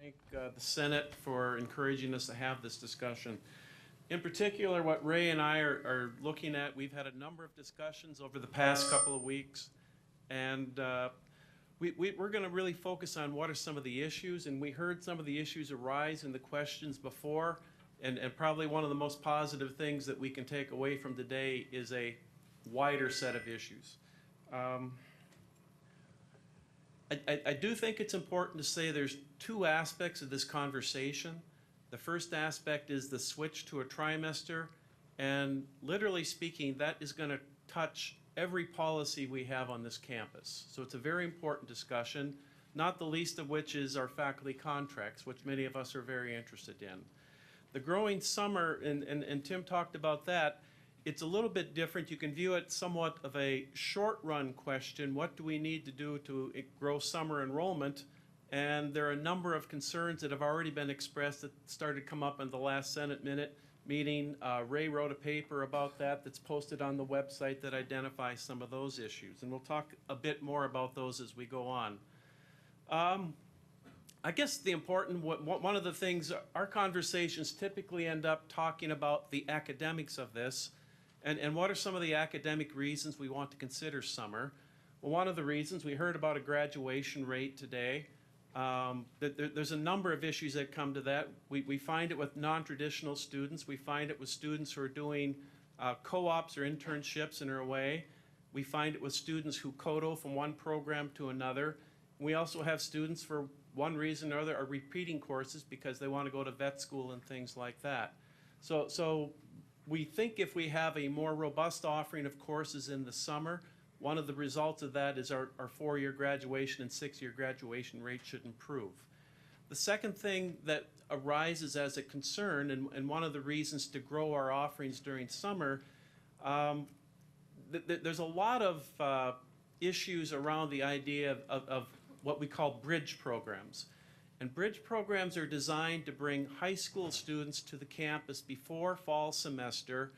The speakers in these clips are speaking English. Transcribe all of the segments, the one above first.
Thank the Senate for encouraging us to have this discussion. In particular, what Ray and I are looking at, we've had a number of discussions over the past couple of weeks, and we're going to really focus on what are some of the issues, and we heard some of the issues arise in the questions before, and probably one of the most positive things that we can take away from today is a wider set of issues. I do think it's important to say there's two aspects of this conversation. The first aspect is the switch to a trimester, and literally speaking, that is going to touch every policy we have on this campus. So it's a very important discussion, not the least of which is our faculty contracts, which many of us are very interested in. The growing summer, and Tim talked about that, it's a little bit different. You can view it somewhat of a short-run question. What do we need to do to grow summer enrollment? And there are a number of concerns that have already been expressed that started to come up in the last Senate minute meeting. Ray wrote a paper about that that's posted on the website that identifies some of those issues. And we'll talk a bit more about those as we go on. I guess the important, one of the things, our conversations typically end up talking about the academics of this. And what are some of the academic reasons we want to consider summer? Well, one of the reasons, we heard about a graduation rate today. There's a number of issues that come to that. We find it with non-traditional students. We find it with students who are doing co-ops or internships and are away. We find it with students who codo from one program to another. We also have students, for one reason or other, are repeating courses because they want to go to vet school and things like that. So we think if we have a more robust offering of courses in the summer, one of the results of that is our 4-year graduation and 6-year graduation rate should improve. The second thing that arises as a concern, and one of the reasons to grow our offerings during summer, there's a lot of issues around the idea of what we call bridge programs. And bridge programs are designed to bring high school students to the campus before fall semester.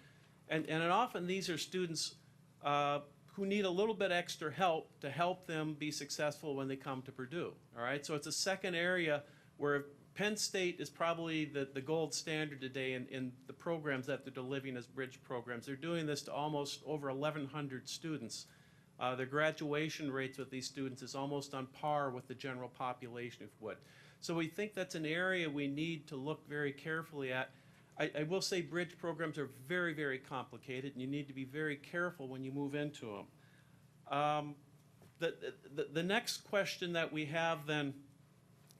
And often these are students who need a little bit extra help to help them be successful when they come to Purdue. All right, so it's a second area where Penn State is probably the gold standard today in the programs that they're delivering as bridge programs. They're doing this to almost over 1,100 students. Their graduation rates with these students is almost on par with the general population, if you would. So we think that's an area we need to look very carefully at. I will say bridge programs are very, very complicated, and you need to be very careful when you move into them. The next question that we have then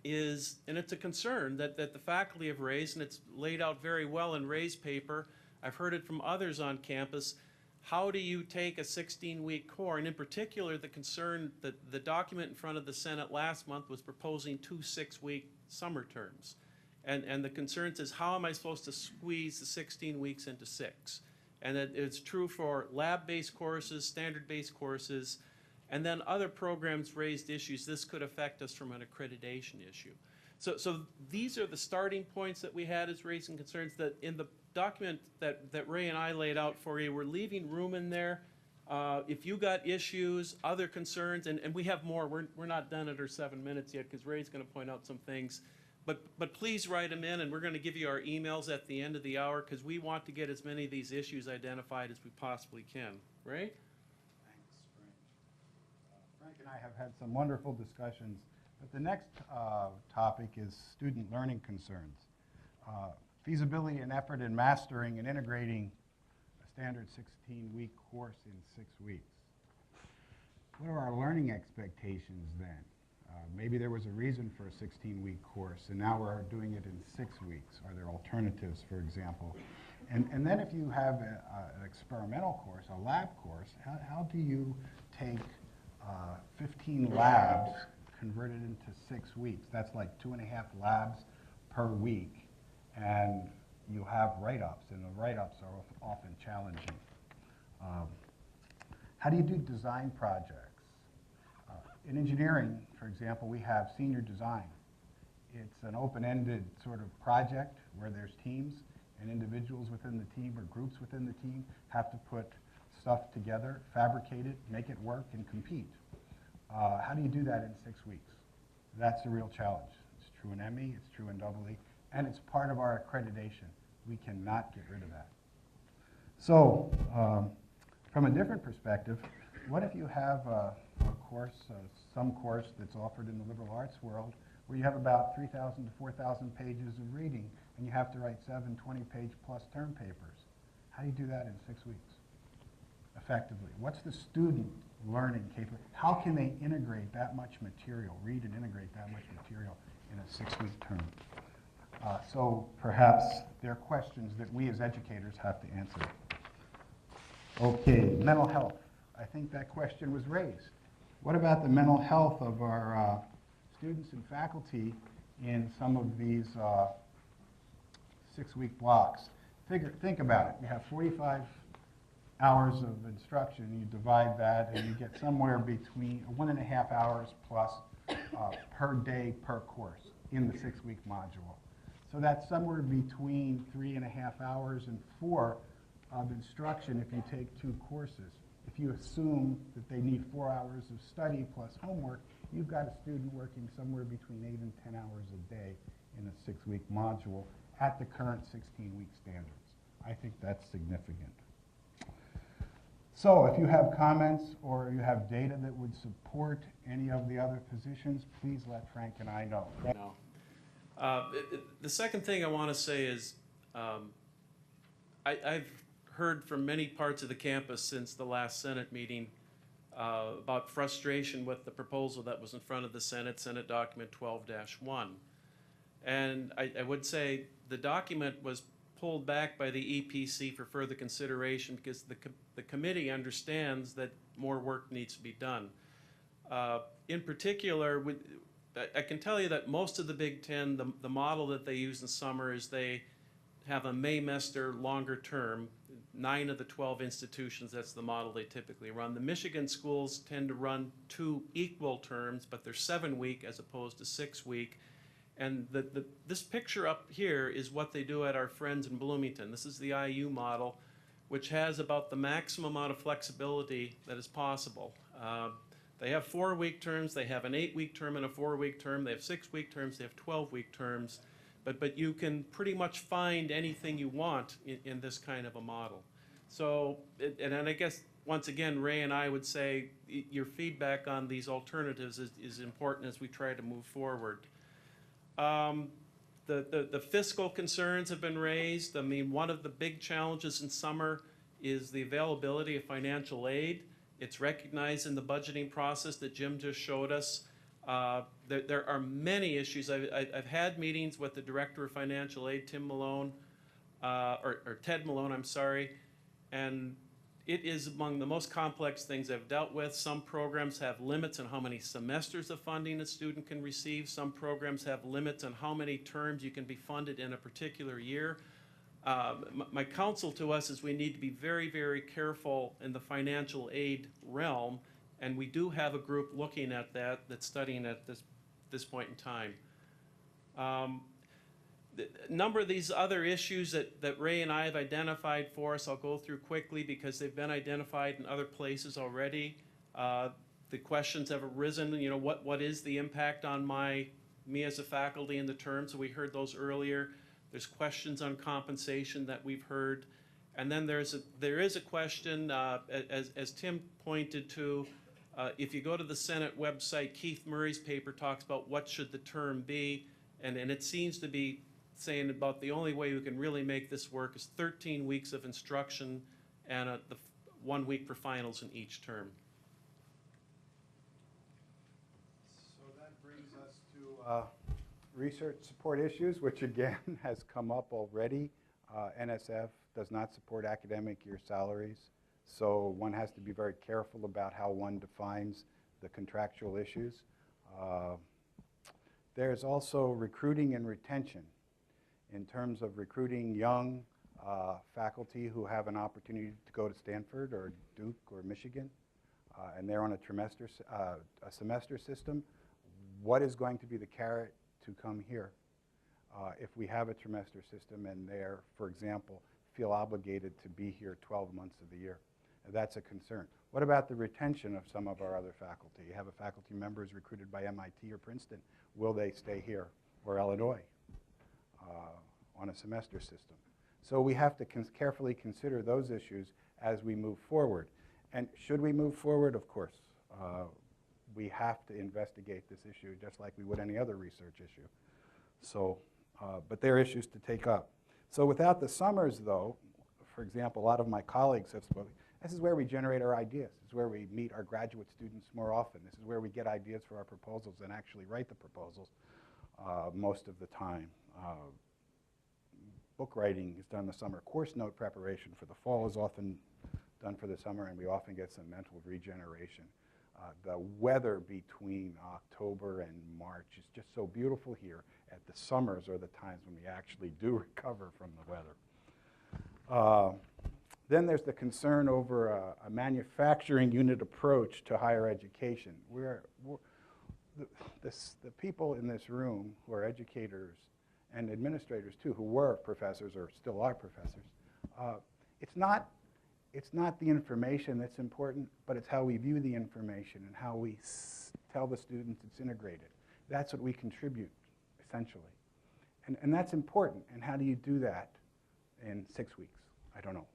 is, and it's a concern that the faculty have raised, and it's laid out very well in Ray's paper. I've heard it from others on campus. How do you take a 16-week core? And in particular, the concern that the document in front of the Senate last month was proposing 2 6-week summer terms. And the concern is, how am I supposed to squeeze the 16 weeks into 6? And it's true for lab-based courses, standard-based courses, and then other programs raised issues. This could affect us from an accreditation issue. So these are the starting points that we had as raising concerns. That in the document that Ray and I laid out for you, we're leaving room in there. If you got issues, other concerns, and we have more. We're not done at our 7 minutes yet because Ray's going to point out some things. But please write them in, and we're going to give you our emails at the end of the hour because we want to get as many of these issues identified as we possibly can. Ray? Thanks, Frank. Frank and I have had some wonderful discussions, but the next topic is student learning concerns. Feasibility and effort in mastering and integrating a standard 16-week course in 6 weeks. What are our learning expectations then? Maybe there was a reason for a 16-week course, and now we're doing it in 6 weeks. Are there alternatives, for example? And then if you have an experimental course, a lab course, how do you take 15 labs converted into 6 weeks? That's like 2.5 labs per week, and you have write-ups, and the write-ups are often challenging. How do you do design projects? In engineering, for example, we have senior design. It's an open-ended sort of project where there's teams, and individuals within the team or groups within the team have to put stuff together, fabricate it, make it work, and compete. How do you do that in 6 weeks? That's a real challenge. It's true in ME, it's true in EE, and it's part of our accreditation. We cannot get rid of that. So, from a different perspective, what if you have a course, some course that's offered in the liberal arts world where you have about 3,000 to 4,000 pages of reading and you have to write 7 20-page plus term papers? How do you do that in 6 weeks effectively? What's the student learning capable? How can they integrate that much material, read and integrate that much material in a 6-week term? So perhaps there are questions that we as educators have to answer. Okay, mental health. I think that question was raised. What about the mental health of our students and faculty in some of these 6-week blocks? Think about it. You have 45 hours of instruction. You divide that, and you get somewhere between 1.5 hours plus per day per course in the 6-week module. So that's somewhere between 3.5 hours and 4 of instruction if you take 2 courses. If you assume that they need 4 hours of study plus homework, you've got a student working somewhere between 8 and 10 hours a day in a 6-week module at the current 16-week standards. I think that's significant. So if you have comments or you have data that would support any of the other positions, please let Frank and I know. No. The second thing I want to say is I've heard from many parts of the campus since the last Senate meeting about frustration with the proposal that was in front of the Senate, Senate Document 12-1. And I would say the document was pulled back by the EPC for further consideration because the committee understands that more work needs to be done. In particular, I can tell you that most of the Big Ten, the model that they use in summer is they have a Maymester longer term. 9 of the 12 institutions, that's the model they typically run. The Michigan schools tend to run 2 equal terms, but they're 7-week as opposed to 6-week. And this picture up here is what they do at our friends in Bloomington. This is the IU model, which has about the maximum amount of flexibility that is possible. They have 4-week terms, they have an 8-week term and a 4-week term, they have 6-week terms, they have 12-week terms, but you can pretty much find anything you want in this kind of a model. So, and I guess, once again, Ray and I would say your feedback on these alternatives is important as we try to move forward. The fiscal concerns have been raised. I mean, one of the big challenges in summer is the availability of financial aid. It's recognized in the budgeting process that Jim just showed us. There are many issues. I've had meetings with the Director of Financial Aid, Tim Malone, or Ted Malone, I'm sorry, and it is among the most complex things I've dealt with. Some programs have limits on how many semesters of funding a student can receive. Some programs have limits on how many terms you can be funded in a particular year. My counsel to us is we need to be very, very careful in the financial aid realm, and we do have a group looking at that, that's studying at this point in time. A number of these other issues that Ray and I have identified for us, I'll go through quickly because they've been identified in other places already. The questions have arisen, you know, what is the impact on me as a faculty in the term? So we heard those earlier. There's questions on compensation that we've heard. And then there is a question, as Tim pointed to, if you go to the Senate website, Keith Murray's paper talks about what should the term be, and it seems to be saying about the only way we can really make this work is 13 weeks of instruction and the 1 week for finals in each term. So that brings us to research support issues, which again has come up already. NSF does not support academic year salaries, so one has to be very careful about how one defines the contractual issues. There's also recruiting and retention in terms of recruiting young faculty who have an opportunity to go to Stanford or Duke or Michigan, and they're on a semester system. What is going to be the carrot to come here if we have a trimester system and they're, for example, feel obligated to be here 12 months of the year? That's a concern. What about the retention of some of our other faculty? You have a faculty member who's recruited by MIT or Princeton. Will they stay here or Illinois on a semester system. So we have to carefully consider those issues as we move forward. And should we move forward? Of course. We have to investigate this issue just like we would any other research issue. So, but there are issues to take up. So without the summers, though, for example, a lot of my colleagues have spoken, this is where we generate our ideas. This is where we meet our graduate students more often. This is where we get ideas for our proposals and actually write the proposals most of the time. Book writing is done in the summer. Course note preparation for the fall is often done for the summer, and we often get some mental regeneration. The weather between October and March is just so beautiful here. At the summers are the times when we actually do recover from the weather. Then there's the concern over a manufacturing unit approach to higher education. The people in this room who are educators and administrators too, who were professors or still are professors, it's not the information that's important, but it's how we view the information and how we tell the students it's integrated. That's what we contribute, essentially. And that's important. And how do you do that in 6 weeks? I don't know.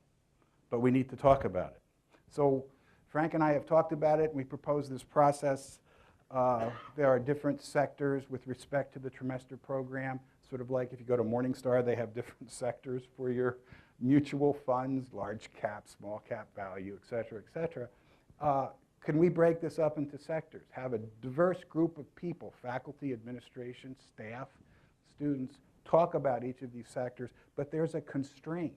But we need to talk about it. So Frank and I have talked about it. We proposed this process. There are different sectors with respect to the trimester program, sort of like if you go to Morningstar, they have different sectors for your mutual funds, large cap, small cap value, et cetera, et cetera. Can we break this up into sectors? Have a diverse group of people, faculty, administration, staff, students, talk about each of these sectors, but there's a constraint.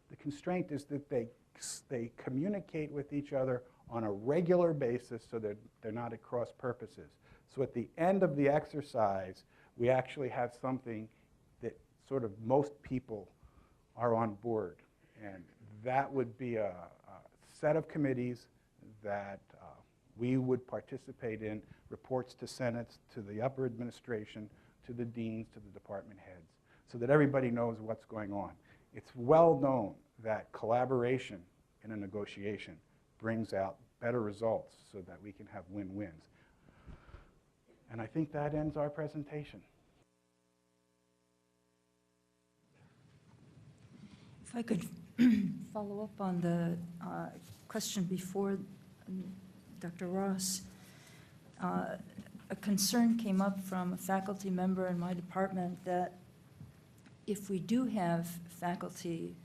The constraint is that they communicate with each other on a regular basis so that they're not at cross purposes. So at the end of the exercise, we actually have something that sort of most people are on board. And that would be a set of committees that we would participate in, reports to Senates, to the upper administration, to the deans, to the department heads, so that everybody knows what's going on. It's well known that collaboration in a negotiation brings out better results so that we can have win-wins. And I think that ends our presentation. If I could follow up on the question before, Dr. Ross. A concern came up from a faculty member in my department that if we do have faculty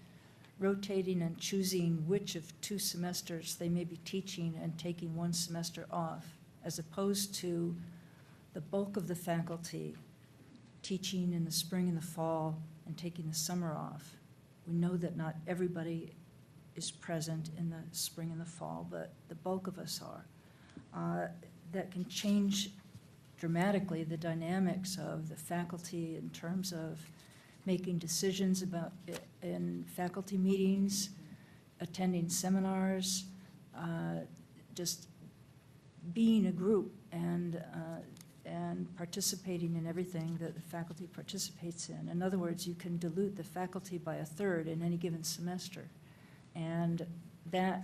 rotating and choosing which of 2 semesters they may be teaching and taking 1 semester off, as opposed to the bulk of the faculty teaching in the spring and the fall and taking the summer off. We know that not everybody is present in the spring and the fall, but the bulk of us are. That can change dramatically the dynamics of the faculty in terms of making decisions about in faculty meetings, attending seminars, just being a group and participating in everything that the faculty participates in. In other words, you can dilute the faculty by 1/3 in any given semester. And that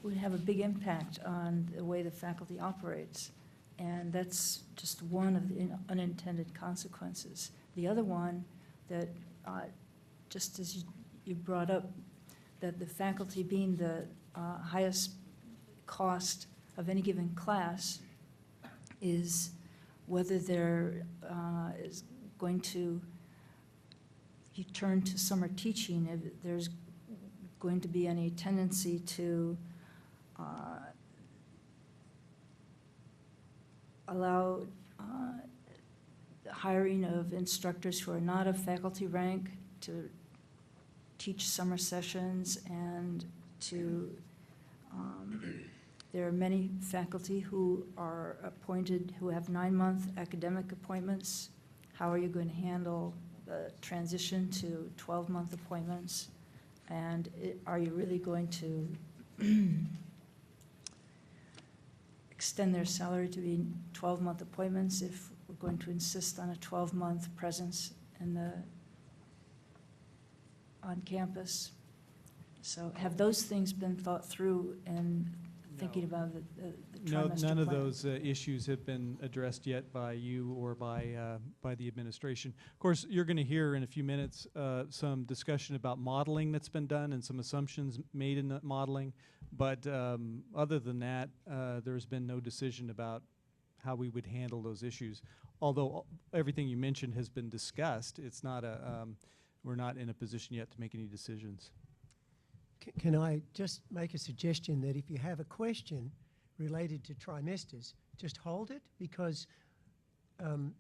would have a big impact on the way the faculty operates. And that's just one of the unintended consequences. The other one that, just as you brought up, that the faculty being the highest cost of any given class is whether there is going to, if you turn to summer teaching, if there's going to be any tendency to allow the hiring of instructors who are not of faculty rank to teach summer sessions, and to there are many faculty who are appointed who have 9-month academic appointments. How are you going to handle the transition to 12-month appointments? And are you really going to extend their salary to be 12-month appointments if we're going to insist on a 12-month presence on campus? So have those things been thought through in thinking about the No, trimester none of plan? those issues have been addressed yet by you or by the administration. Of course, you're going to hear in a few minutes some discussion about modeling that's been done and some assumptions made in that modeling. But other than that, there's been no decision about how we would handle those issues. Although everything you mentioned has been discussed, it's not we're not in a position yet to make any decisions. Can I just make a suggestion that if you have a question related to trimesters, just hold it, because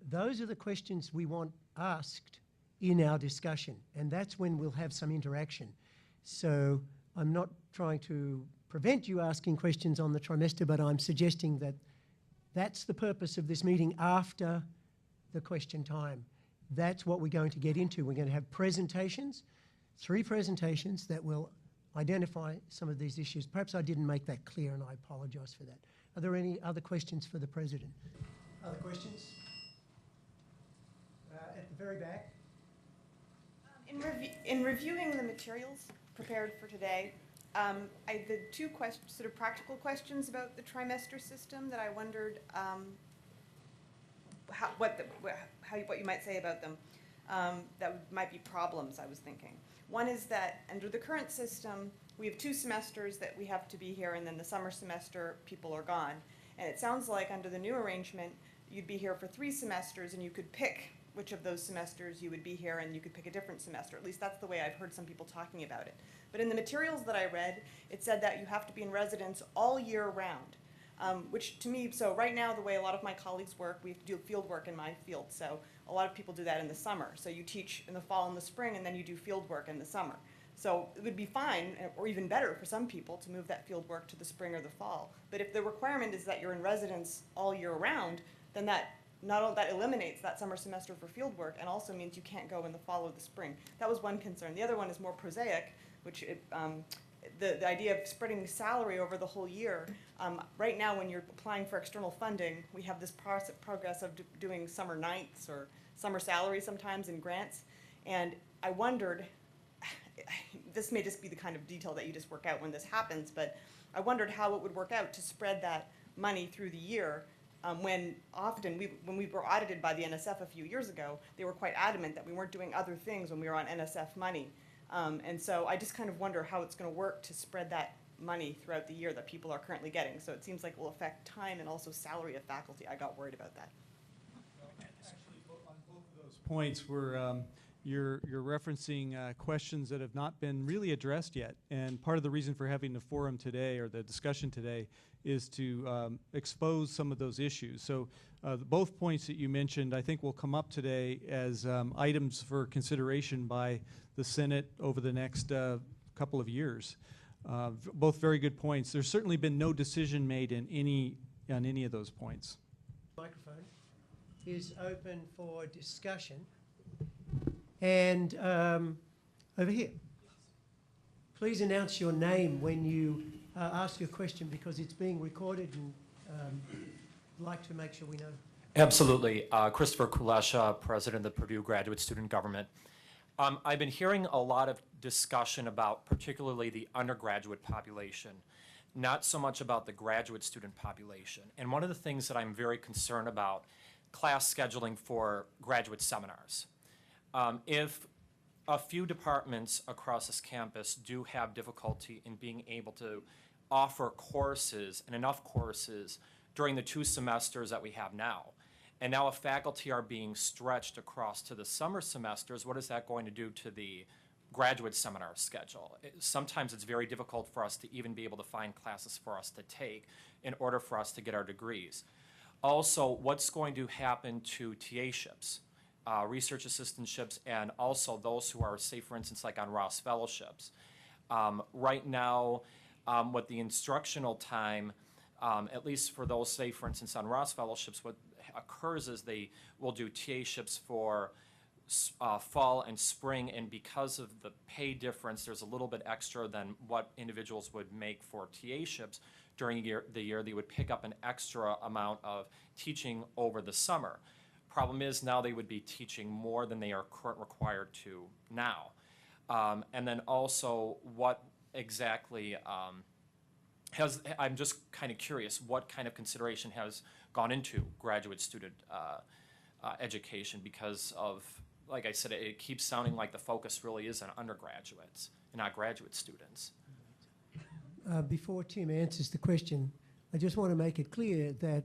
those are the questions we want asked in our discussion, and that's when we'll have some interaction. So I'm not trying to prevent you asking questions on the trimester, but I'm suggesting that that's the purpose of this meeting after the question time. That's what we're going to get into. We're going to have presentations, 3 presentations that will identify some of these issues. Perhaps I didn't make that clear, and I apologise for that. Are there any other questions for the President? Other questions? At the very back. In reviewing the materials prepared for today, I did 2 sort of practical questions about the trimester system that I wondered what you might say about them. Might be problems, I was thinking. One is that under the current system, we have 2 semesters that we have to be here, and then the summer semester, people are gone. And it sounds like under the new arrangement, you'd be here for 3 semesters, and you could pick which of those semesters you would be here, and you could pick a different semester. At least that's the way I've heard some people talking about it. But in the materials that I read, it said that you have to be in residence all year round. Which to me, so right now the way a lot of my colleagues work, we have to do field work in my field, so a lot of people do that in the summer. So you teach in the fall and the spring, and then you do field work in the summer. So it would be fine, or even better for some people, to move that field work to the spring or the fall. But if the requirement is that you're in residence all year round, then that eliminates that summer semester for field work, and also means you can't go in the fall or the spring. That was one concern. The other one is more prosaic, which the idea of spreading salary over the whole year. Right now, when you're applying for external funding, we have this progress of doing summer nights or summer salary sometimes in grants. And I wondered, this may just be the kind of detail that you just work out when this happens, but I wondered how it would work out to spread that money through the year, when often, when we were audited by the NSF a few years ago, they were quite adamant that we weren't doing other things when we were on NSF money. And so I just kind of wonder how it's going to work to spread that money throughout the year that people are currently getting. So it seems like it will affect time and also salary of faculty. I got worried about that. Actually, on both of those points, you're referencing questions that have not been really addressed yet. And part of the reason for having the forum today, or the discussion today, is to expose some of those issues. So both points that you mentioned, I think, will come up today as items for consideration by the Senate over the next couple of years. Both very good points. There's certainly been no decision made on any of those points. Microphone is open for discussion. And over here. Please announce your name when you ask your question, because it's being recorded, and like to make sure we know. Absolutely. Christopher Kulesha, President of the Purdue Graduate Student Government. I've been hearing a lot of discussion about particularly the undergraduate population, not so much about the graduate student population. And one of the things that I'm very concerned about, class scheduling for graduate seminars. If a few departments across this campus do have difficulty in being able to offer courses, and enough courses, during the 2 semesters that we have now, and now if faculty are being stretched across to the summer semesters, what is that going to do to the graduate seminar schedule? Sometimes it's very difficult for us to even be able to find classes for us to take in order for us to get our degrees. Also, what's going to happen to TA-ships, research assistantships, and also those who are, say, for instance, like on Ross Fellowships. Right now, with the instructional time, at least for those, say, for instance, on Ross Fellowships, what occurs is they will do TA-ships for fall and spring, and because of the pay difference, there's a little bit extra than what individuals would make for TA-ships during the year. They would pick up an extra amount of teaching over the summer. Problem is, now they would be teaching more than they are currently required to now. And then also, what exactly I'm just kind of curious, what kind of consideration has gone into graduate student education because of, like I said, it keeps sounding like the focus really is on undergraduates and not graduate students. Before Tim answers the question, I just want to make it clear that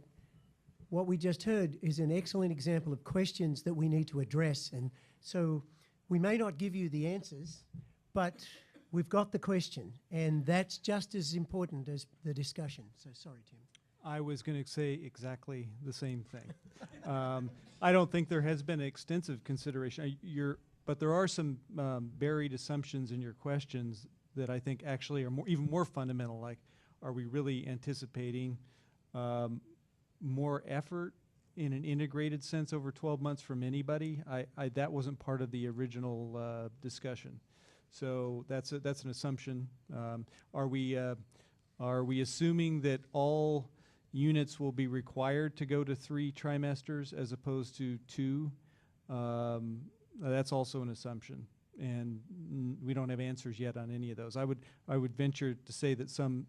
what we just heard is an excellent example of questions that we need to address. And so we may not give you the answers, but we've got the question, and that's just as important as the discussion. So sorry, Tim. I was going to say exactly the same thing. I don't think there has been extensive consideration. But there are some buried assumptions in your questions that I think actually are even more fundamental. Like, are we really anticipating more effort in an integrated sense over 12 months from anybody? That wasn't part of the original discussion. So that's an assumption. Are we assuming that all units will be required to go to 3 trimesters as opposed to 2? That's also an assumption, and we don't have answers yet on any of those. I would venture to say that some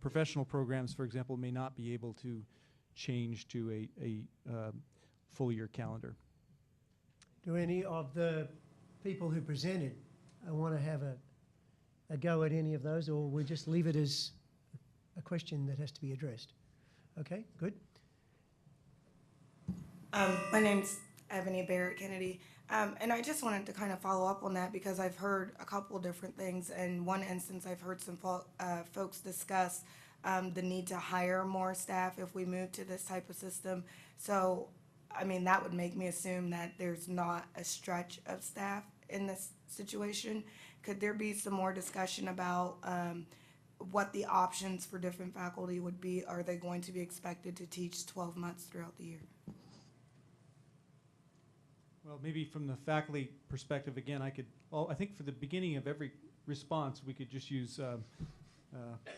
professional programs, for example, may not be able to change to a full year calendar. Do any of the people who presented want to have a go at any of those, or we just leave it as a question that has to be addressed? Okay, good. My name's Ebony Barrett Kennedy, and I just wanted to kind of follow up on that because I've heard a couple of different things. In one instance, I've heard some folks discuss the need to hire more staff if we move to this type of system. So, I mean, that would make me assume that there's not a stretch of staff in this situation. Could there be some more discussion about what the options for different faculty would be? Are they going to be expected to teach 12 months throughout the year? Well, maybe from the faculty perspective, again, I think for the beginning of every response, we could just use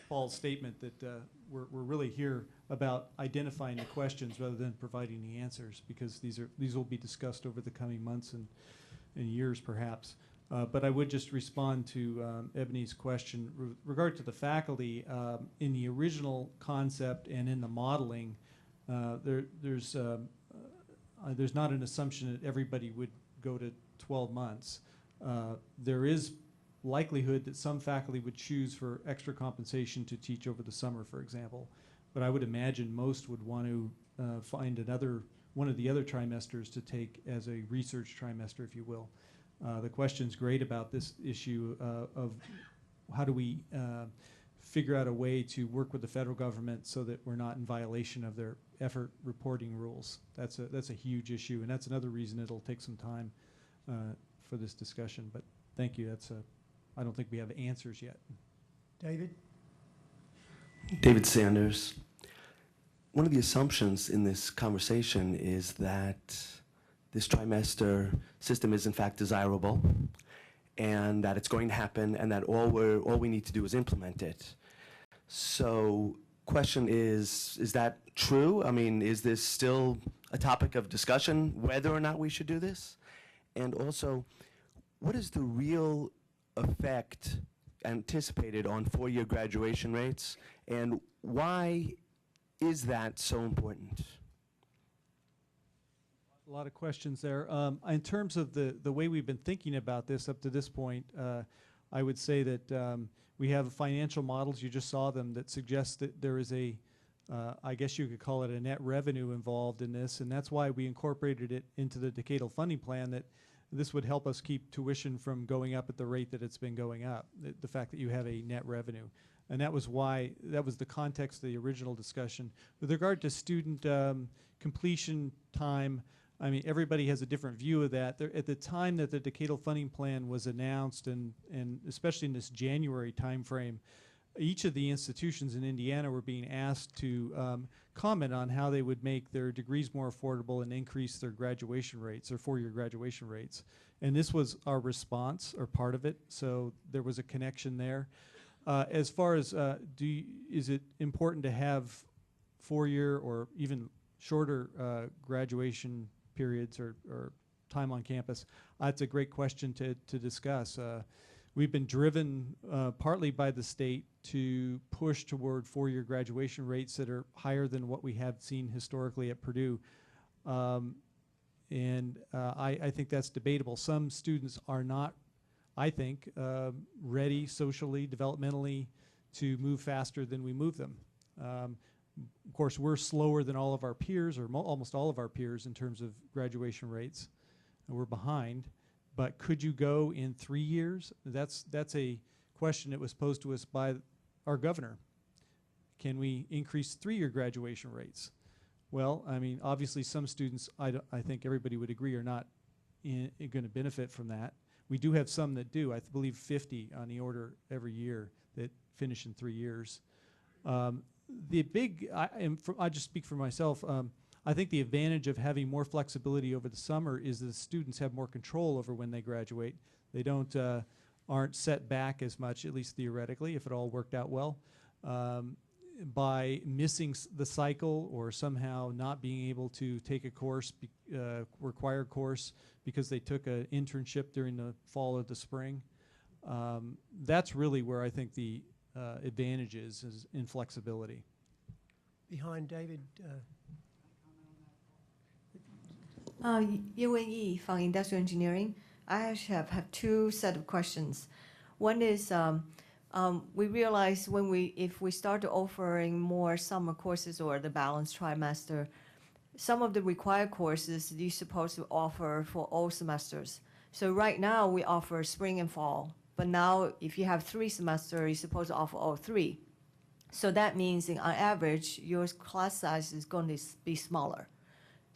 Paul's statement that we're really here about identifying the questions rather than providing the answers, because these will be discussed over the coming months and years perhaps. But I would just respond to Ebony's question. Regard to the faculty, in the original concept and in the modeling, there's not an assumption that everybody would go to 12 months. There is likelihood that some faculty would choose for extra compensation to teach over the summer, for example. But I would imagine most would want to find one of the other trimesters to take as a research trimester, if you will. The question's great about this issue of how do we figure out a way to work with the federal government so that we're not in violation of their effort reporting rules. That's a huge issue, and that's another reason it'll take some time for this discussion. But thank you. I don't think we have answers yet. David? David Sanders. One of the assumptions in this conversation is that this trimester system is in fact desirable, and that it's going to happen, and that all we need to do is implement it. So, question is that true? I mean, is this still a topic of discussion, whether or not we should do this? And also, what is the real effect anticipated on 4-year graduation rates, and why is that so important? A lot of questions there. In terms of the way we've been thinking about this up to this point, I would say that we have financial models, you just saw them, that suggest that there is I guess you could call it a net revenue involved in this, and that's why we incorporated it into the decadal funding plan, that this would help us keep tuition from going up at the rate that it's been going up, the fact that you have a net revenue. And that was the context of the original discussion. With regard to student completion time, I mean, everybody has a different view of that. At the time that the decadal funding plan was announced, and especially in this January timeframe, each of the institutions in Indiana were being asked to comment on how they would make their degrees more affordable and increase their graduation rates, their 4-year graduation rates. And this was our response, or part of it, so there was a connection there. As far as is it important to have 4-year or even shorter graduation periods or time on campus? That's a great question to discuss. we've been driven partly by the state to push toward four-year graduation rates that are higher than what we have seen historically at Purdue. I think that's debatable. Some students are not, I think, ready socially, developmentally to move faster than we move them. Of course, we're slower than all of our peers, or almost all of our peers, in terms of graduation rates. We're behind. But could you go in 3 years? That's a question that was posed to us by our governor. Can we increase 3-year graduation rates? Well, I mean, obviously some students, I think everybody would agree, are not going to benefit from that. We do have some that do. I believe 50 on the order every year that finish in 3 years. I just speak for myself. I think the advantage of having more flexibility over the summer is that the students have more control over when they graduate. They aren't set back as much, at least theoretically, if it all worked out well, by missing the cycle or somehow not being able to take a course, required course, because they took an internship during the fall or the spring. That's really where I think the advantage is in flexibility. Behind David. 叶文义 from Industrial Engineering. I actually have two set of questions. One is we realize if we start offering more summer courses or the balanced trimester, some of the required courses you're supposed to offer for all semesters. So right now we offer spring and fall, but now if you have 3 semesters, you're supposed to offer all 3. So that means on average, your class size is going to be smaller.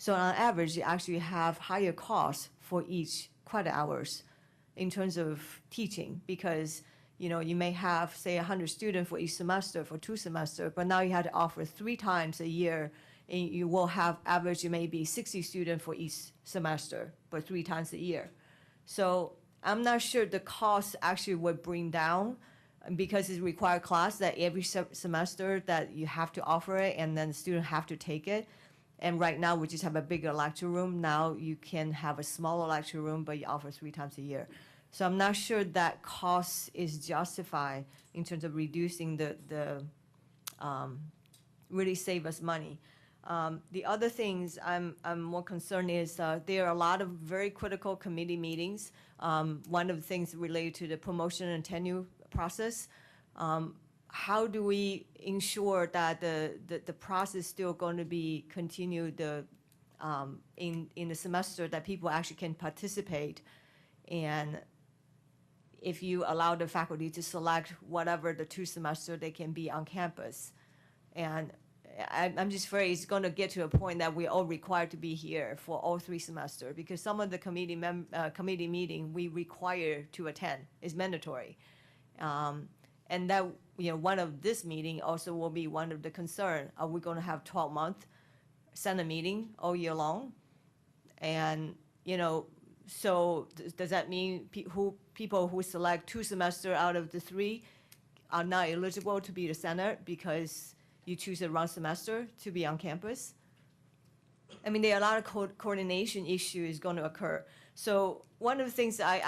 So on average, you actually have higher costs for each credit hours in terms of teaching, because you may have, say, 100 students for each semester for 2 semesters, but now you have to offer 3 times a year, and you will have average maybe 60 students for each semester, but 3 times a year. So I'm not sure the cost actually would bring down, because it's required class that every semester that you have to offer it, and then the student have to take it. And right now we just have a bigger lecture room. Now you can have a smaller lecture room, but you offer 3 times a year. So I'm not sure that cost is justified in terms of reducing the really save us money. The other things I'm more concerned is there are a lot of very critical committee meetings. One of the things related to the promotion and tenure process. How do we ensure that the process is still going to be continued in the semester, that people actually can participate? And if you allow the faculty to select whatever the 2 semesters they can be on campus. And I'm just afraid it's going to get to a point that we're all required to be here for all 3 semesters, because some of the committee meeting we require to attend is mandatory. And that, one of this meeting also will be one of the concern. Are we going to have 12-month Senate meeting all year long? And, so does that mean people who select 2 semesters out of the 3 are not eligible to be the Senate because you choose the wrong semester to be on campus? I mean, there are a lot of coordination issues going to occur. So one of the things I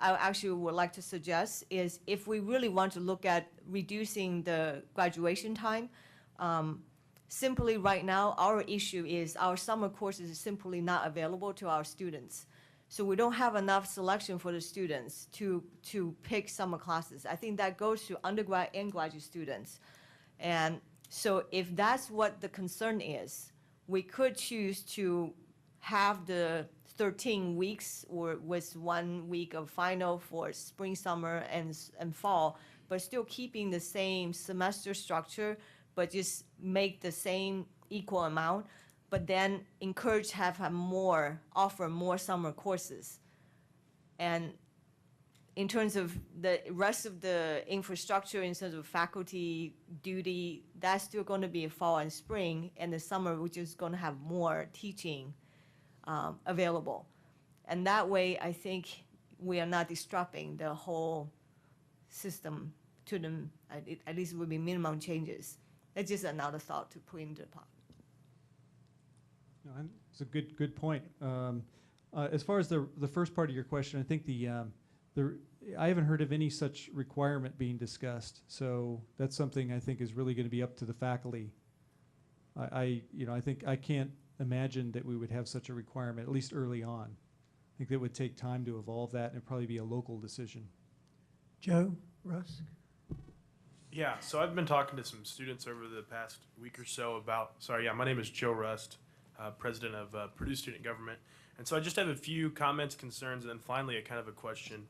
actually would like to suggest is, if we really want to look at reducing the graduation time, simply right now our issue is our summer courses is simply not available to our students. So we don't have enough selection for the students to pick summer classes. I think that goes to undergrad and graduate students. And so if that's what the concern is, we could choose to have the 13 weeks or with 1 week of final for spring, summer, and fall, but still keeping the same semester structure, but just make the same equal amount, but then encourage offer more summer courses. And in terms of the rest of the infrastructure, in terms of faculty duty, that's still going to be fall and spring, and the summer we're just going to have more teaching available. And that way, I think we are not disrupting the whole system to them. At least it would be minimum changes. That's just another thought to put into the pot. No, it's a good point. As far as the first part of your question, I think the I haven't heard of any such requirement being discussed, so that's something I think is really going to be up to the faculty. I think I can't imagine that we would have such a requirement, at least early on. I think it would take time to evolve that, and it'd probably be a local decision. Joe, Russ? Yeah, so I've been talking to some students over the past week or so about, my name is Joe Rust, president of Purdue Student Government. And so I just have a few comments, concerns, and then finally a kind of a question.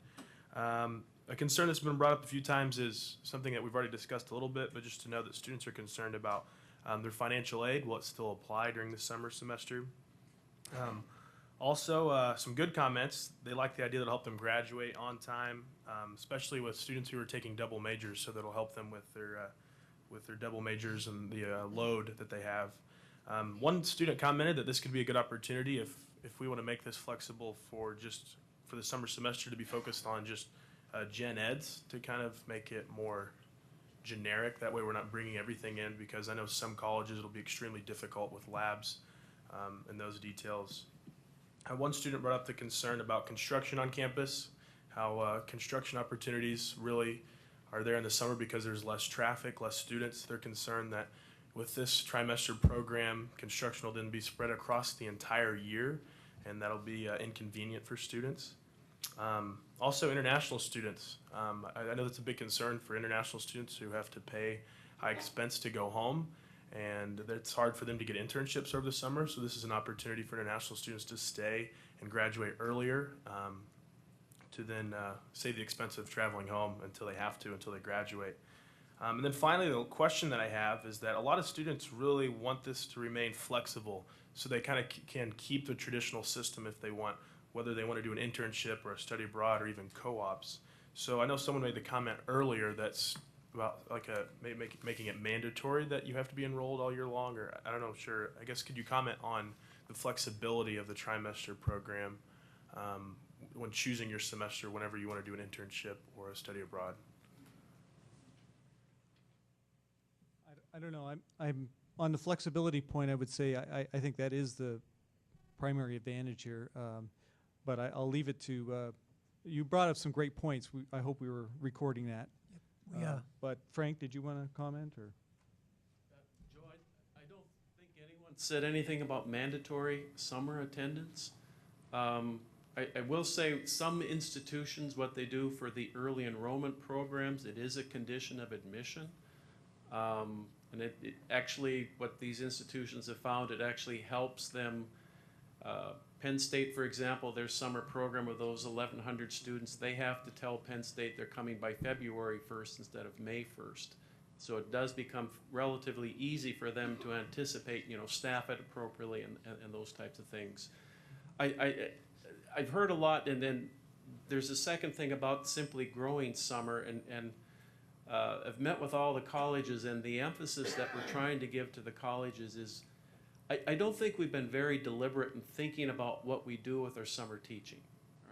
A concern that's been brought up a few times is something that we've already discussed a little bit, but just to know that students are concerned about their financial aid. Will it still apply during the summer semester? Also, some good comments. They like the idea that it'll help them graduate on time, especially with students who are taking double majors, so that'll help them with their double majors and the load that they have. One student commented that this could be a good opportunity if we want to make this flexible for the summer semester to be focused on just gen eds, to kind of make it more generic. That way we're not bringing everything in, because I know some colleges it'll be extremely difficult with labs and those details. One student brought up the concern about construction on campus, how construction opportunities really are there in the summer because there's less traffic, less students. They're concerned that with this trimester program, construction will then be spread across the entire year, and that'll be inconvenient for students. Also, international students. I know that's a big concern for international students who have to pay high expense to go home, and it's hard for them to get internships over the summer, so this is an opportunity for international students to stay and graduate earlier, to then save the expense of traveling home until they graduate. And then finally, the question that I have is that a lot of students really want this to remain flexible, so they kind of can keep the traditional system if they want, whether they want to do an internship or a study abroad or even co-ops. So I know someone made the comment earlier that's about making it mandatory that you have to be enrolled all year long, or I don't know, sure. I guess could you comment on the flexibility of the trimester program when choosing your semester whenever you want to do an internship or a study abroad? I don't know. I'm on the flexibility point. I would say I think that is the primary advantage here, but I'll leave it to. You brought up some great points. I hope we were recording that. We are. But Frank, did you want to comment or? Joe, I don't think anyone said anything about mandatory summer attendance. I will say some institutions, what they do for the early enrollment programs, it is a condition of admission. And it actually, what these institutions have found, it actually helps them. Penn State, for example, their summer program of those 1,100 students, they have to tell Penn State they're coming by February 1st instead of May 1st. So it does become relatively easy for them to anticipate, staff it appropriately and those types of things. I've heard a lot, and then there's a second thing about simply growing summer, and I've met with all the colleges, and the emphasis that we're trying to give to the colleges is I don't think we've been very deliberate in thinking about what we do with our summer teaching,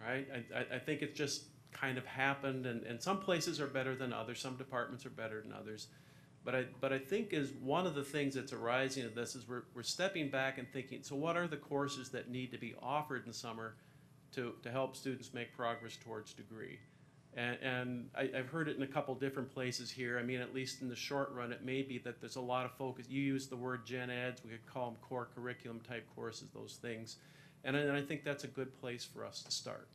right? I think it's just kind of happened, and some places are better than others, some departments are better than others. But I think is one of the things that's arising of this is we're stepping back and thinking, so what are the courses that need to be offered in summer to help students make progress towards degree? And I've heard it in a couple different places here. I mean, at least in the short run, it may be that there's a lot of focus. You use the word gen eds, we could call them core curriculum type courses, those things. And I think that's a good place for us to start.